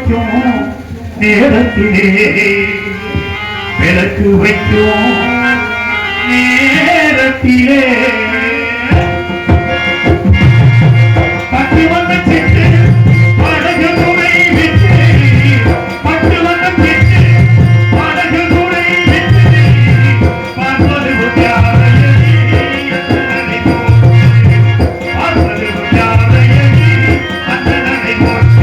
வைக்கும் நேரத்திலே விளக்கு வைக்கும் நேரத்திலே பட்டு வந்த சிட்டு படகு துணை விட்டு பட்டு வந்த சிட்டு படகு துணை விட்டு பார்ப்பது யாரையடி பார்ப்பது யாரையடி அந்த நடை போட்டு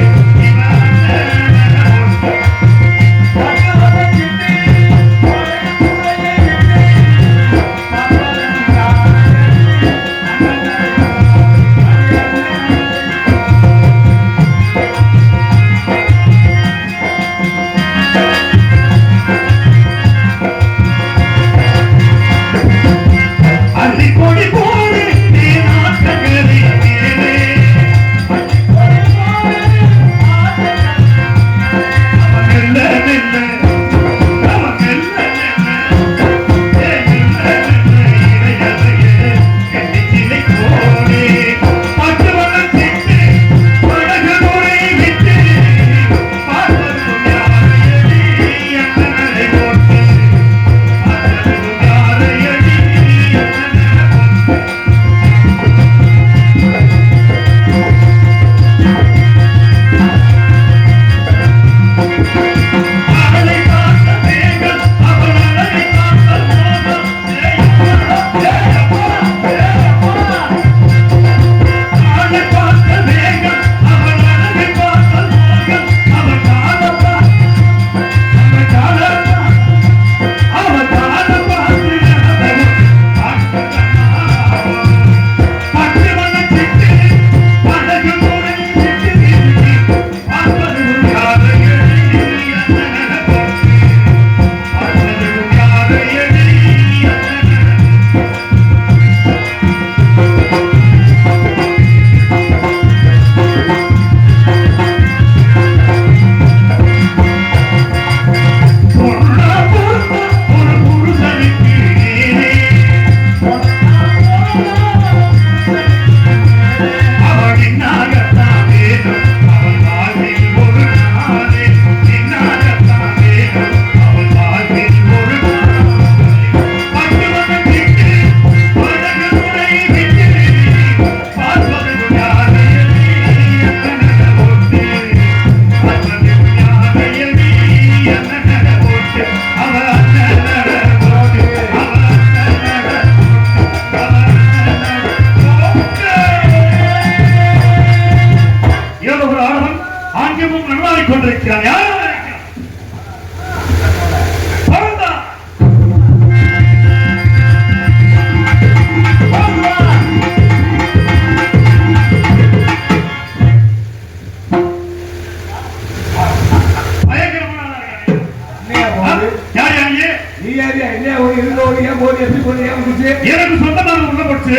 எனக்கு சொந்தமான உள்ள போச்சு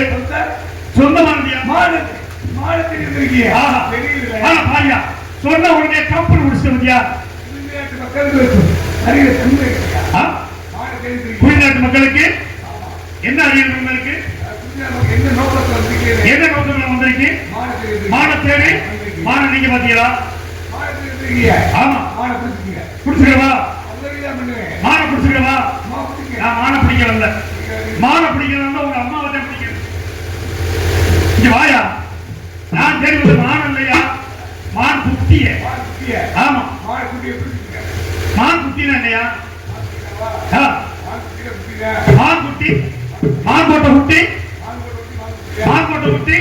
சொந்தமானதியா மாடத்தில் இருக்கீங்க பாரியா சொன்ன உடனே கம்பெனி முடிச்சிட்டியா குடிநாட்டு மக்களுக்கு என்ன அறிவு உங்களுக்கு என்ன நோக்கத்தில் வந்திருக்கு மான தேவை மான நீங்க பாத்தீங்களா ஆமா பிடிச்சிருக்கவா மான பிடிச்சிருக்கவா நான் மான பிடிக்க வரல மான பிடிக்கிறதா உங்க அம்மாவை தான் பிடிக்கிறேன் இங்க வாயா நான் தெரிவது மான் இல்லையா மான் குட்டிய ஆமா மான் குட்டினா இல்லையா மான் குட்டி மான் போட்ட குட்டி மான் போட்ட குட்டி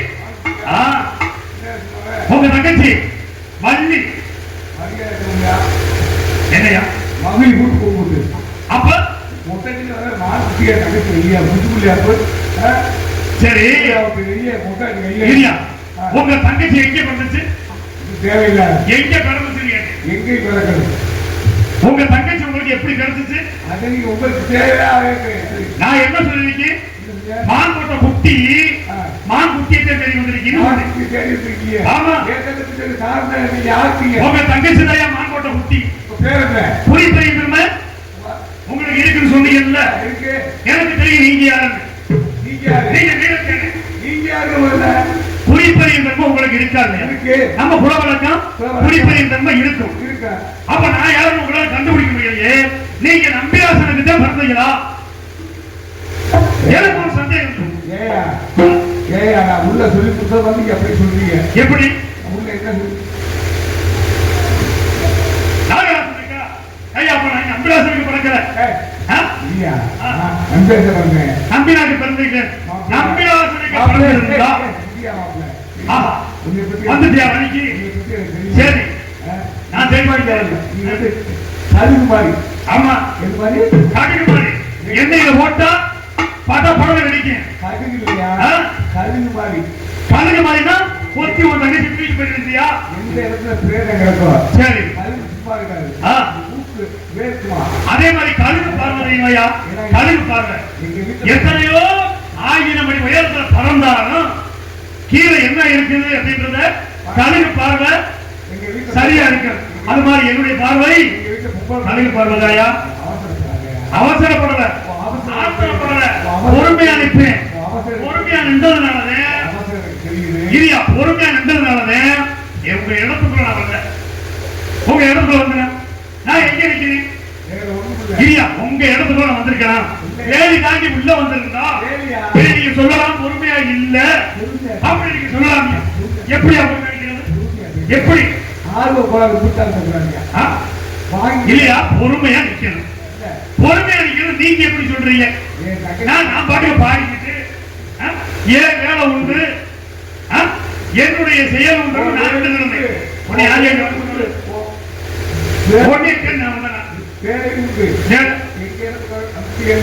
உங்க தங்கச்சி வள்ளி என்னையா மகளிர் கூட்டு போகும்போது அப்ப சரி உங்க தங்கச்சி எங்க வந்துச்சு தேவையில்லை எங்க பிறந்துச்சு எங்க பிறக்கணும் உங்க தங்கச்சி உங்களுக்கு எப்படி கிடைச்சிச்சு அது நீங்க உங்களுக்கு தேவையா நான் என்ன சொல்லிருக்கேன் மான் போட்ட குட்டி மான் குட்டியை தேடி வந்திருக்கீங்க ஆமா உங்க தங்கச்சி தான் மான் போட்ட குட்டி புரி தெரியுமா உங்களுக்கு இருக்குன்னு சொன்னீங்கல்ல எனக்கு தெரியும் நீங்க யாருன்னு நீங்க யாரு நீங்க யாரு குறிப்பறியும் தன்மை உங்களுக்கு இருக்காது. நம்ம புலவழக்கம் குறிப்பறியும் தன்மை இருக்கும். அப்ப நான் யாரும் உங்களால கண்டுபிடிக்க முடியலையே. நீங்க நம்பிராசனுக்கு தான் பிறந்தீங்களா? எனக்கு ஒரு சந்தேகம். உள்ள சொல்லி புத்தகம் வந்து எப்படி சொல்றீங்க? எப்படி உள்ள என்ன நாகராசனுக்கா? ஐயா, அப்ப நான் நம்பிராசனுக்கு பிறக்கல. நம்பிராசனுக்கு பிறந்தீங்க. நம்பிராசனுக்கு பிறந்திருந்தா வந்துட்டியா வழிக்கு? சரி, நான் தெரிவிக்கிறேன். ஆமா, கடுகு மாதிரி எண்ணெயில போட்டா பட்ட படம் வெடிக்கும். கழுகு மாதிரினா கொத்தி ஒரு தங்கச்சி தூக்கி போயிருந்தியா? எந்த இடத்துல பிரேதம் கிடக்கும். சரி, அதே மாதிரி கழுகு பார்வையா? கழுகு பார்வை எத்தனையோ 1000 மணி உயரத்துல பறந்தாலும் கீழே என்ன இருக்குது அப்படின்றத கழுகு பார்வை சரியா இருக்கு. அது மாதிரி என்னுடைய பார்வை கழுகு பார்வையா? அவசரப்படல, பொறுமையா நிற்பேன். பொறுமையா நின்றதுனாலதே இல்லையா? பொறுமையா நின்றதுனாலதே உங்க இடத்துக்குள்ள நான் வந்தேன். உங்க இடத்துக்குள்ள வந்தேன். நான் எங்க நிக்கிறேன் இல்லையா? உங்க இடத்துக்குள்ள நான் வந்திருக்கேன். வேலி தாண்டி உள்ள வந்திருந்தா நீங்க சொல்லலாம் பொறுமையா இல்ல அப்படி நீங்க சொல்லலாம். எப்படி அப்படி நினைக்கிறது? எப்படி இல்லையா? பொறுமையா நிக்கணும். பொறுமையா நிக்கணும். நீங்க எப்படி சொல்றீங்க? நான் பாட்டுக்கு பாடிக்கிட்டு ஏன் வேலை உண்டு, என்னுடைய செயல் உண்டு.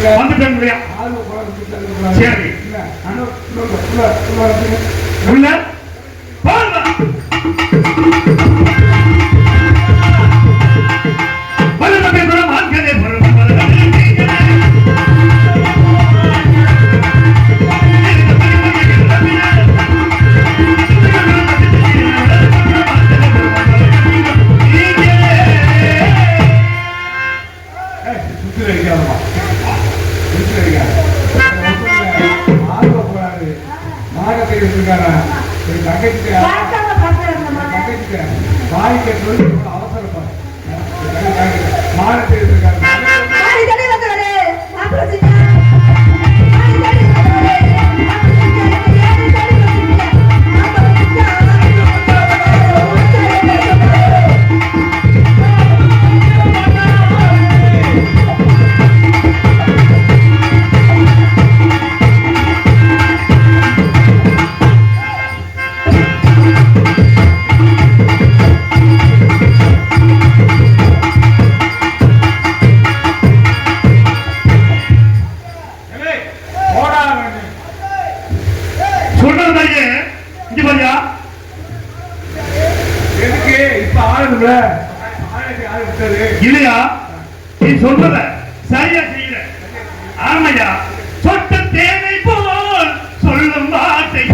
நான் வந்துட்டேன் இல்லையா? சரி, உள்ள இல்லையா? நீ சொல்றத சரியா செய்யற. ஆமையா, சொட்ட தேனை போல் சொல்லும் வார்த்தை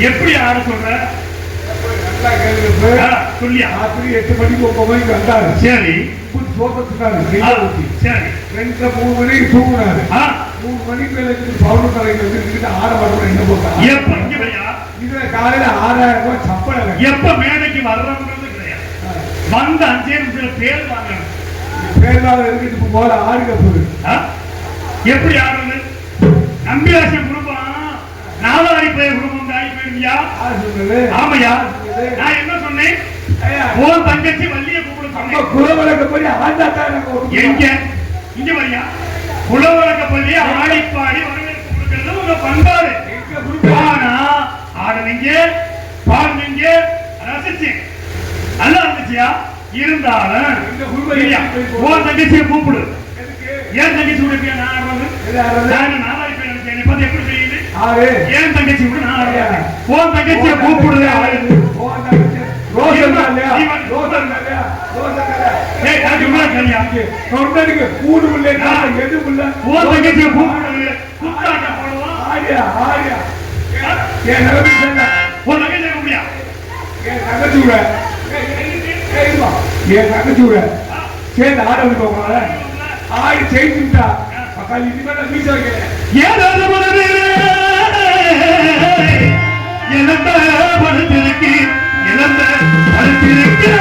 எப்படி ஆட சொல்ற? நல்லா கேளுங்க. சொல்லியா? ராத்திரி 8 மணிக்கு 9 மணிக்கு வந்தாரு. சரி. சோதத்துக்காரு சரி. 2 3 மணிக்கு தூங்குனாரு. 3 மணிக்கு மேல பவுடர் தலைக்கு வந்து ஆட மாட்டோம். என்ன போட்டா எப்ப இங்க வரையா? இதுல காலையில 6000 ரூபாய் சம்பளம். எப்ப மேடைக்கு வர்றவங்கிறது கிடையாது. வந்த 5 நிமிஷம் பேர் வாங்கணும். பேர்வாங்க இருக்கு போல ஆடுக போகுது. எப்படி ஆடுறது? நம்பிராசன் குடும்பம் நாலாரி பேர் குடும்பம் தாய் போயிருந்தியா? ஆமையா? நான் என்ன சொன்னேன்? உன் தங்கச்சி வள்ளிய கூப்பிட சொன்னேன். குலவழக்கப்படி ஆண்டாத்தான் எங்க இங்க வரியா? குலவழக்கப்படி ஆடிப்பாடி வரவேற்பு கொடுக்கிறது உங்க பண்பாடு. ஆனா ஆடுனீங்க, பாடுனீங்க, ரசிச்சேன், நல்லா இருந்துச்சியா? இருந்தாலும் உன் தங்கச்சியை கூப்பிடு. ஏன் தங்கச்சி கூட நான் ஆடுறது? நாலாரி பேர் நினைச்சேன். பார்த்து எப்படி தெரியுது? ஏன் தங்கச்சி கூட நான் ஆடுறேன். உன் தங்கச்சியை கூப்பிடுது. கூடு எது தங்கச்சியை கூப்பிடுது. என் தங்கச்சி கூட சேர்ந்து ஆட விடுவாங்க. ஆடி செய்துட்டா மக்கள் இனிமேல் மீச வைக்கிறேன். இழந்த படுத்திருக்கு, இழந்த படுத்திருக்கு.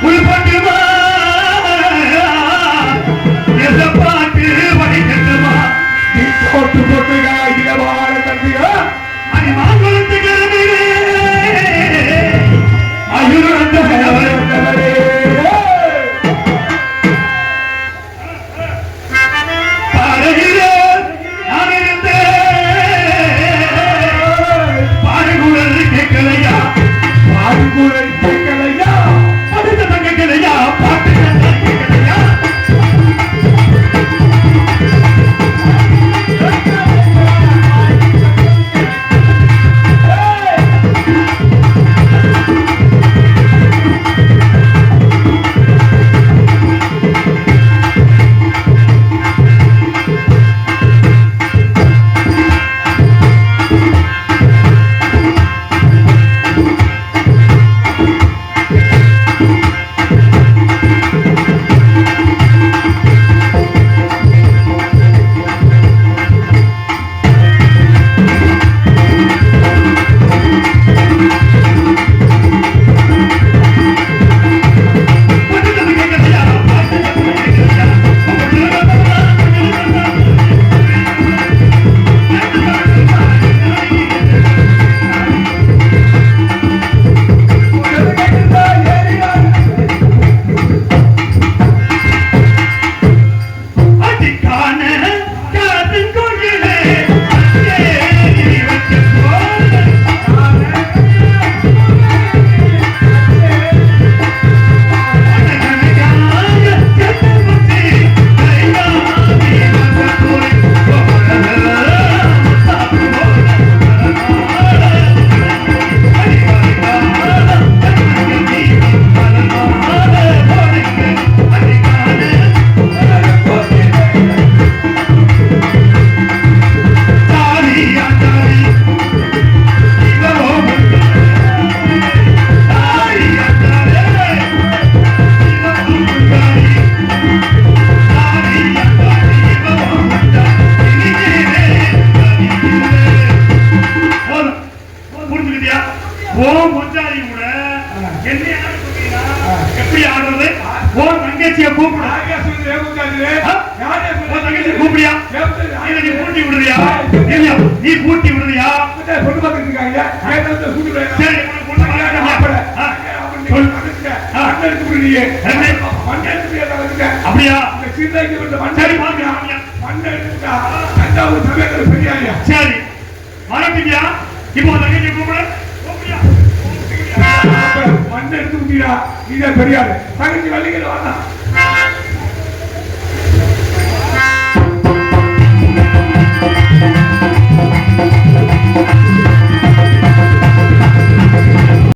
உள்பட்டுமா எந்த பாட்டு வடிக்கட்டுமா? போட்டு போட்டு வாழ தம்பியா அது மாங்குளத்துக்கு அயுரந்தவரே கூப்பிடியா? நீ கூட்டி விடுறியா? நீ கூட்டி விடுறியா? பொண்ணு பார்த்துட்டு இருக்காங்க. சரி, அப்படியா? சரி, மறந்துட்டியா? இப்போ தங்கச்சி கூப்பிட மண்ணை எடுத்து விட்டீரா? இதை பெரியாரு தங்கச்சி வள்ளிக்கிற வரலாம்.